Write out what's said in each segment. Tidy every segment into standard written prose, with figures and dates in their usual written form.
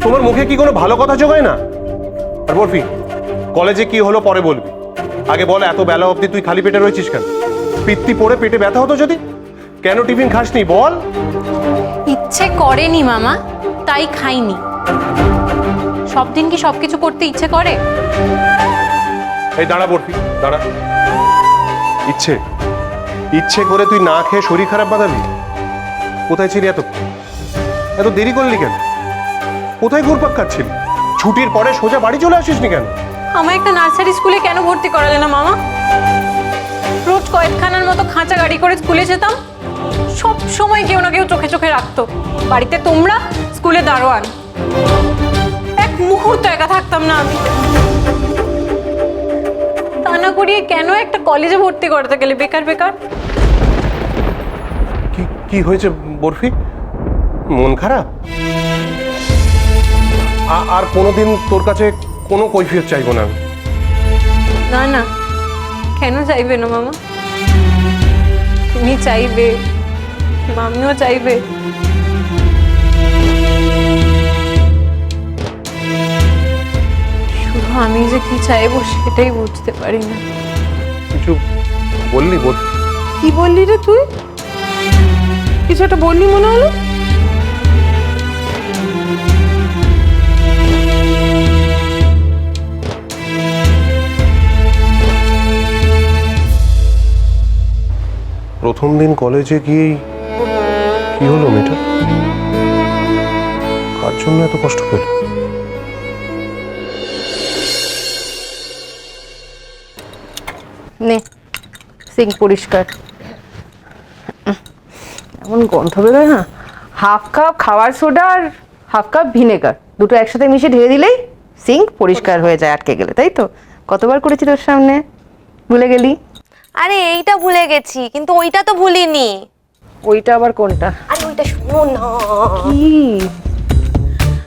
তোমার মুখে কি কোনো ভালো কথা জোগায় না? আর বরফি, কলেজে কি হলো পরে বলবি, আগে বল এত বেলা অবধি তুই খালি পেটে রয়েছিস কেন? পিত্তি পড়ে পেটে ব্যথা হতো যদি? কেন টিফিন খাসনি বল? ইচ্ছে করেনি মামা, তাই খাইনি। সব দিন কি সবকিছু করতে ইচ্ছে করে? এই দাঁড়া বরফি, দাঁড়া। ইচ্ছে ইচ্ছে করে তুই না খেয়ে শরীর খারাপ বাঁধাবি? কোথায় ছিলি এত দেরি করলি কেন? কোথায় ঘুরপাক খাচ্ছিলি? ছুটির পরে সোজা বাড়ি চলে আসিসনি কেন? আমার একটা নার্সারি স্কুলে কেন ভর্তি করালে না মামা? রোজ কয়েকখানার মতো খাঁচা গাড়ি করে স্কুলে যেতাম, সব সময় কেউ না কেউ চোখে চোখে রাখতো। বাড়িতে তোমরা, স্কুলে দারোয়ান, এক মুহূর্ত একা থাকতাম না আমি। তা না করিয়ে কেন একটা কলেজে ভর্তি করতে গেলে বেকার বেকার? কি হয়েছে বরফি? মন খারাপ? আর কোনোদিন তোর কাছে কোনো কৈফিয়ত চাইবো না আমি। না না, কেন চাইবে না মামা? তুমি চাইবে, মামিও চাইবে। শুধু আমি যে কি চাইবো সেটাই বুঝতে পারি না। কিছু বললি বল? কি বললি রে তুই? কিছু একটা বললি মনে হলো। প্রথম দিন কলেজে গিয়েই কি হলো মেয়েটা? কার জন্য এত কষ্ট পেল? নে, সিঙ্ক পরিষ্কার। এমন গন্ধ বেরোয় না। হাফ কাপ খাবার সোডা আর হাফ কাপ ভিনেগার দুটো একসাথে মিশিয়ে ঢেলে দিলেই সিঙ্ক পরিষ্কার হয়ে যায়, আটকে গেলে। তাই তো? কতবার করেছি তোর সামনে, ভুলে গেলি? আরে এইটা ভুলে গেছি, কিন্তু ওইটা তো ভুলিনি। ওইটা আবার কোনটা? আরে ওইটা শোনো না। কি?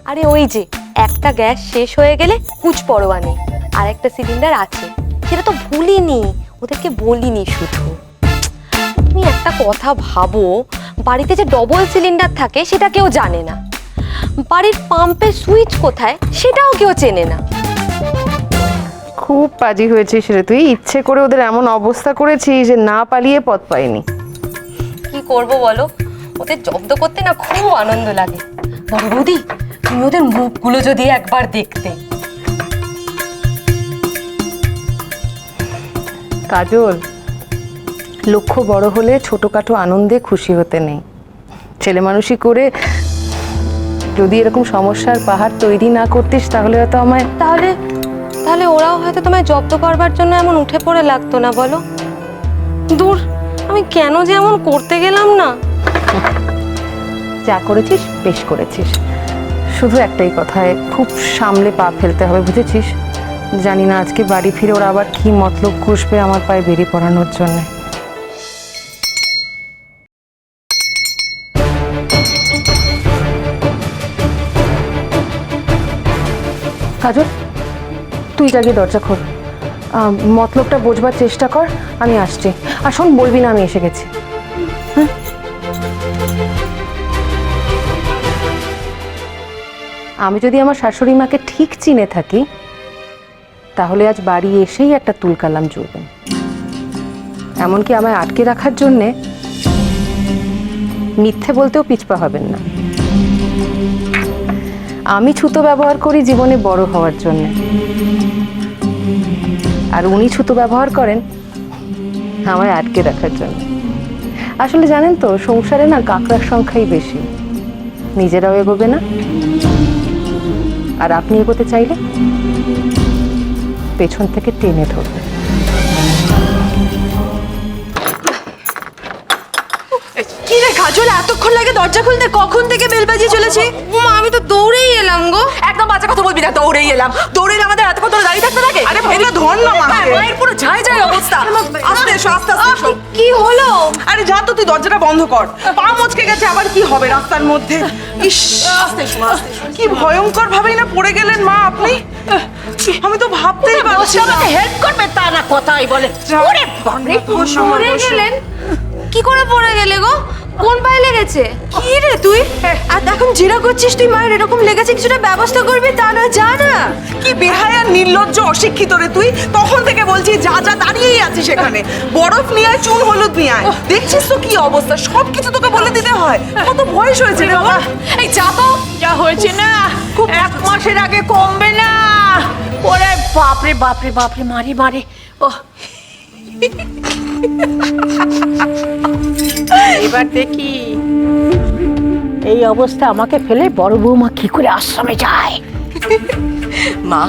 আরে ওই যে একটা গ্যাস শেষ হয়ে গেলে কুচ পরোয়া নেই, আর একটা সিলিন্ডার আছে, সেটা তো ভুলিনি, ওদেরকে বলিনি। শুধু তুমি একটা কথা ভাবো, বাড়িতে যে ডবল সিলিন্ডার থাকে সেটা কেউ জানে না, বাড়ির পাম্পের সুইচ কোথায় সেটাও কেউ চেনে না। খুব পাজি হয়েছিস রে তুই। ইচ্ছে করে ওদের এমন অবস্থা করেছিস যে না পালিয়ে পথ পাইনি। কি করব বলো, ওদের জব্দ করতে না খুব আনন্দ লাগে। বড় বৌদি, তুমি ওদের মুখগুলো যদি একবার দেখতে। কাজল, লক্ষ্য বড় হলে ছোটখাটো আনন্দে খুশি হতে নেই। ছেলে মানুষই করে যদি এরকম সমস্যার পাহাড় তৈরি না করতিস তাহলে হয়তো আমায় তাহলে ওরাও হয়তো তোমায় জব্দ করবার জন্য এমন উঠে পড়ে লাগতো না, বলো? দূর, আমি কেন যে এমন করতে গেলাম না। যা করেছিস বেশ করেছিস, শুধু একটাই কথায় খুব সামলে পা ফেলতে হবে, বুঝেছিস? জানি না আজকে বাড়ি ফিরে ওরা আবার কি মতলব কষবে আমার পায়ে বেরিয়ে পড়ানোর জন্য। কাজল, তুই আগে দরজা খোল, মতলবটা বোঝবার চেষ্টা কর, আমি আসছি। আর শোন, বলবি না আমি এসে গেছি। হ্যাঁ, আমি যদি আমার শাশুড়ি মাকে ঠিক চিনে থাকি তাহলে আজ বাড়ি এসেই একটা তুলকালাম জুড়বেন। এমনকি আমায় আটকে রাখার জন্যে মিথ্যে বলতেও পিছপা হবেন না। আমি ছুতো ব্যবহার করি জীবনে বড় হওয়ার জন্য, আর উনি ছুতো ব্যবহার করেন আমায় আটকে রাখার জন্য। আসলে জানেন তো, সংসারে না কাঁকড়ার সংখ্যাই বেশি, নিজেরাও এগোবে না, আর আপনি এগোতে চাইলে পেছন থেকে টেনে ধরবে। কি রে কাজল, এতক্ষণ লাগে দরজা খুলতে? কখন থেকে বেল বাজিয়ে চলেছি? আমি তো দৌড়েই এলাম গো। একদম বাজে কথা বলবি না। দৌড়েই এলাম। দৌড়ে এলে আমাদের এতক্ষণ ধরে দাঁড়িয়ে থাকতে লাগে? আরে এগুলো ধর না মা, মায়ের পুরো ঝাই ঝাই অবস্থা। আস্তে এসো, আস্তে আস্তে এসো। কি হলো? আরে যা তো, তুই দরজাটা বন্ধ কর। পা মচকে গেছে, আবার কি হবে রাস্তার মধ্যে? ইস, আস্তে এসো, আস্তে এসো। কি ভয়ঙ্কর ভাবেই না পড়ে গেলেন মা আপনি। আমি তো ভাবতেই পারছি না। আমাকে হেল্প করবে তা না কথাই বলে। ওরে বাপরে, বসো, পড়ে বসো। গেলেন? কি করে পড়ে গেলে গো? কোন পায়ে লেগেছে? কি রে তুই আর এখন জিরা করছিস তুই? মায়ের এরকম লেগেছে, কিছুটা ব্যবস্থা করবি, তা না যা না। কি বেহায়া নির্লজ্জ অশিক্ষিত রে তুই! তখন থেকে বলছি যা যা, দাঁড়িয়েই আছিস সেখানে। বরফ নিয়ে আয়, চুন হলুদ নিয়ে আয়। দেখছিস তো কি অবস্থা, সবকিছু তোকে বলে দিতে হয়। কত বয়স হয়েছে রে বাবা! এই যা তো, যা হয়েছে না 1 মাসের আগে কমবে না। ওরে বাপরে বাপরে বাপরে, মারে মারে। ও এবার দেখি এই অবস্থা আমাকে ফেলে বড় বৌমা কি করে আশ্রমে যায়। মা,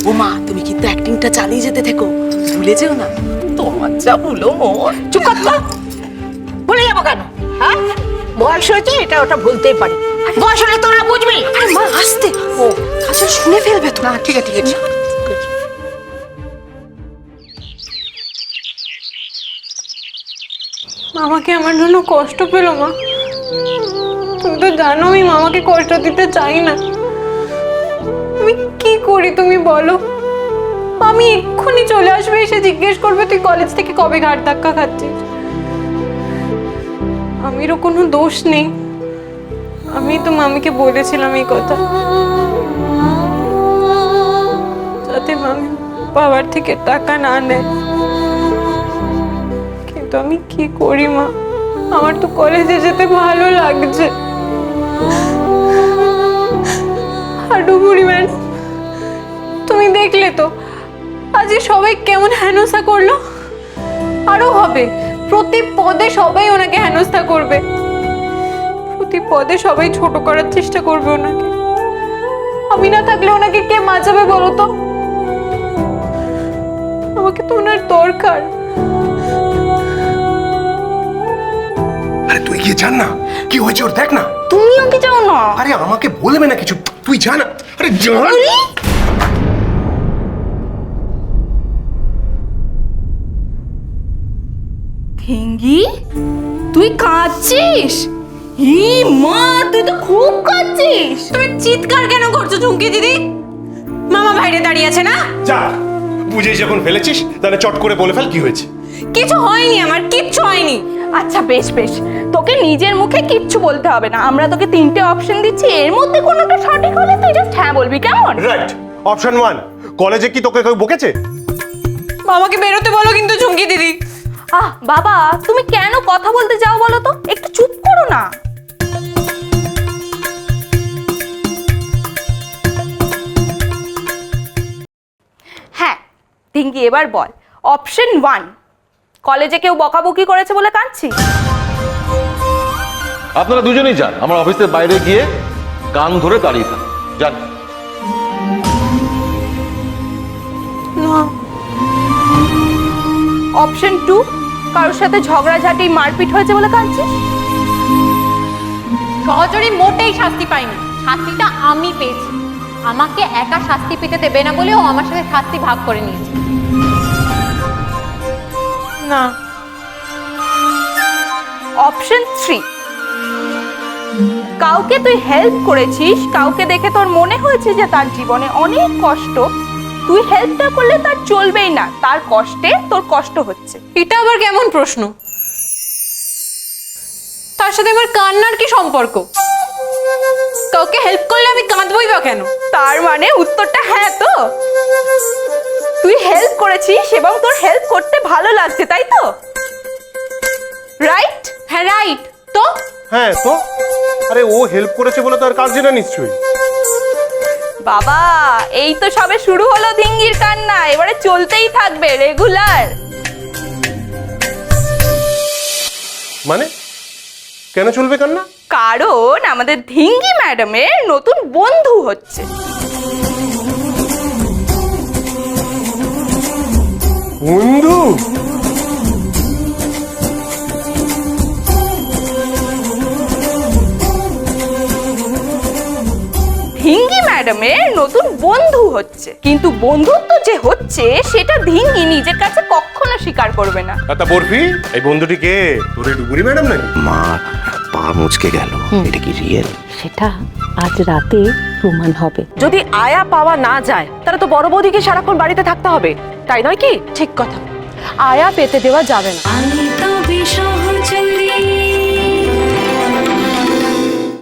ও মা, তুমি কিন্তু অ্যাক্টিংটা চালিয়ে যেতে থেকো, ভুলে যেও না। তোমার যা ভুলো মন। চুপ কর তো। ভুলে যাবো কেন? হ্যাঁ, বয়স হয়েছে, এটা ওটা ভুলতেই পারি। বয়স হলে তোরা বুঝবি। আরে মা, আসতে। ও কাজল শুনে ফেলবে তো। না, ঠিক আছে ঠিক আছে। মামাকে আমার জন্য কষ্ট পেলো মা? তুমি তো জানো আমি মামাকে কষ্ট দিতে চাই না। আমি কি করি তুমি বলো? আমি এক্ষুনি চলে আসবে, এসে জিজ্ঞেস করবে তুই কলেজ থেকে কবে ঘাট ধাক্কা খাচ্ছিস। আমিরও কোনো দোষ নেই, আমি তো মামিকে বলেছিলাম এই কথা, যাতে মামি বাবার থেকে টাকা না নেয়। কিন্তু আমি কি করি মা? আমার তো কলেজে যেতে ভালো লাগছে। হাডু বুড়ি ম্যাডাম, তুমি দেখলে তো আজ সবাই কেমন হেনস্থা করলো। আরো হবে, প্রতি পদে সবাই ওনাকে হেনস্থা করবে, প্রতি পদে সবাই ছোট করার চেষ্টা করবে ওনাকে। আমি না থাকলে ওনাকে কে বাঁচাবে বলো তো? আমাকে তো ওনার দরকার। আরে তুই গিয়ে জান না কি হয়েছে ওর, দেখ না। তুমিও কি যাও না? আরে আমাকে বলবে না কিছু, তুই জানা। আরে জান। ঠিঙ্গি, তুই কাঁদছিস? হি মা, তুই তো খুব কাঁদছিস। তুমি চিৎকার কেন করছো ঝুমকি দিদি? মামা বাইরে দাঁড়িয়ে আছে না? যা, বুঝেই যখন ফেলেছিস তাহলে চট করে বলে ফেল কি হয়েছে। কিছু হয়নি, আমার কিচ্ছু হয়নি। আচ্ছা বেশ বেশ, তোকে নিজের মুখে কিচ্ছু বলতে হবে না। আমরা তোকে 3টে অপশন দিচ্ছি, এর মধ্যে কোনোটা সঠিক হলে তুই জাস্ট হ্যাঁ বলবি, কেমন? রাইট। অপশন 1, কলেজে কি তোকে কেউ বকেছে? মামাকে বেরোতে বলো কিন্তু ঝুমকি দিদি। বাবা, তুমি কেন কথা বলতে যাও বলো তো? একটু চুপ করো না। হ্যাঁ ঢিঙ্গি, এবার বল। অপশন 1, কলেজে কেউ বকাবকি করেছে বলে কাঁদছি। আপনারা দুজনেই যান, আমার অফিসের বাইরে গিয়ে কান ধরে দাঁড়িয়ে থাকুন। যান। না। অপশন 2, কারোর সাথে ঝগড়াঝাটি মারপিট হয়েছে বলে কাঁদছিস। সহচরী মোটেই শাস্তি পাইনি, শাস্তিটা আমি পেয়েছি। আমাকে একা শাস্তি পেতে দেবে না বলে ও আমার সাথে শাস্তি ভাগ করে নিয়েছে। না। অপশন 3, কাউকে তুই হেল্প করেছিস, কাউকে দেখে তোর মনে হয়েছে যে তার জীবনে অনেক কষ্ট, তুই হেল্পটা করলে তার চলবেই না, তার কষ্টে তোর কষ্ট হচ্ছে। এটা আবার কেমন প্রশ্ন? তার সাথে আমার কান্নার কি সম্পর্ক? কাউকে হেল্প করলে আমি কাঁদবই বা কেন? তার মানে উত্তরটা হ্যাঁ তো? তুই হেল্প করেছিস এবং তোর হেল্প করতে ভালো লাগছে, তাই তো? রাইট? হ্যাঁ রাইট তো। হ্যাঁ তো, আরে ও হেল্প করেছে বলে তার কাজ না নিশ্চয়ই। বাবা, এই তো সবে শুরু হলো ধিঙ্গির কান্না, এবারে চলতেই থাকবে রেগুলার। মানে কেন চলবে কান্না? কারণ আমাদের ধিঙ্গি ম্যাডামের নতুন বন্ধু হচ্ছে। বন্ধু? ধিঙ্গি ম্যাডামের নতুন বন্ধু হচ্ছে, কিন্তু বন্ধুত্ব যে হচ্ছে সেটা ধিঙ্গি নিজের কাছে কখনো স্বীকার করবে না। তা বরফি, এই বন্ধুটি কে? তোর এই ডুবুরি ম্যাডাম নাকি? মা পা মুচকে গেল, এটা কি রিয়েল? সেটা আজ রাতে প্রমাণ হবে। যদি আয়া পাওয়া না যায় তাহলে তো বড় বৌদিকে সারাক্ষণ বাড়িতে থাকতে হবে, তাই নয় কি? ঠিক কথা, আয়া পেতে দেওয়া যাবে না।